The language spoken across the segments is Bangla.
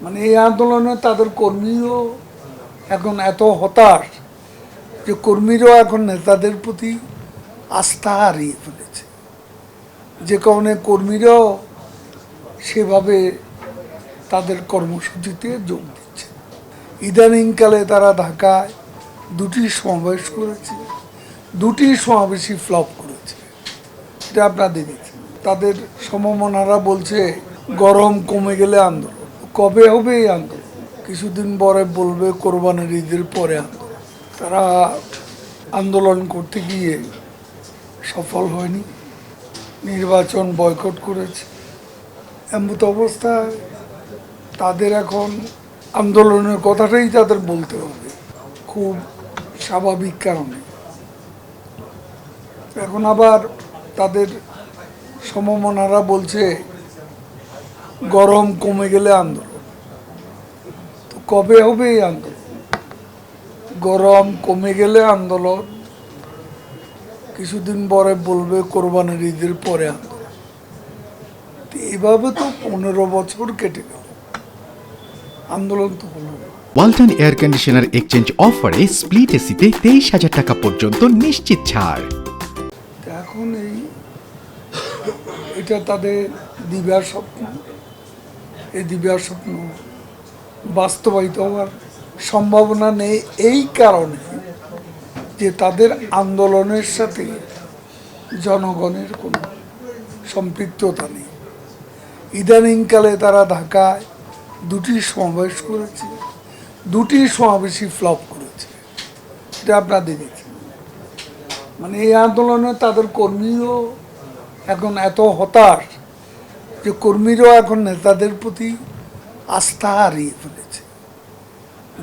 মানে এই আন্দোলনে তাদের কর্মীও এখন এত হতাশ যে কর্মীরাও এখন নেতাদের প্রতি আস্থা হারিয়ে ফেলেছে, যে কারণে কর্মীরাও সেভাবে তাদের কর্মসূচিতে যোগ দিচ্ছে। ইদানিংকালে তারা ঢাকায় দুটি সমাবেশ করেছে, দুটি সমাবেশই ফ্লপ করেছে। এটা আপনারা দেখেছেন। তাদের সমমনারা বলছে গরম কমে গেলে আন্দোলন। কবে হবে এই আন্দোলন? কিছুদিন পরে বলবে কোরবানির ঈদের পরে আন্দোলন। তারা আন্দোলন করতে গিয়ে সফল হয়নি, নির্বাচন বয়কট করেছে। এমত অবস্থায় তাদের এখন আন্দোলনের কথাটাই তাদের বলতে হবে, খুব স্বাভাবিক কারণে। এখন আবার তাদের সমমনারা বলছে গরম কমে গেলে আন্দোলন। তো কবে হবে এই আন্দোলন? গরম কমে গেলে আন্দোলন, কিছুদিন পরে বলবে কোরবানির ঈদের পরে আন্দোলন। এইভাবে তো 15 বছর কেটে গেল, আন্দোলন তো হলো না। ওয়ালটন এয়ার কন্ডিশনার এক্সচেঞ্জ অফারে স্প্লিট এসিতে 23,000 টাকা পর্যন্ত নিশ্চিত ছাড়। এখন এটা তাদের দিব্যার স্বপ্ন। এই দিব্যার স্বপ্ন বাস্তবায়িত হওয়ার সম্ভাবনা নেই, এই কারণে যে তাদের আন্দোলনের সাথে জনগণের কোনো সম্পৃক্ততা নেই। ইদানিংকালে তারা ঢাকায় দুটি সমাবেশ করেছে, দুটি সমাবেশই ফ্লপ করেছে। এটা আপনারা দেখেছেন। মানে এই আন্দোলনে তাদের কর্মীও এখন এত হতাশ যে কর্মীরাও এখন নেতাদের প্রতি আস্থা হারিয়ে ফেলেছে,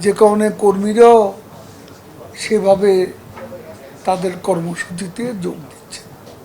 যে কারণে কর্মীরাও সেভাবে তাদের কর্মসূচিতে যোগ দিচ্ছে।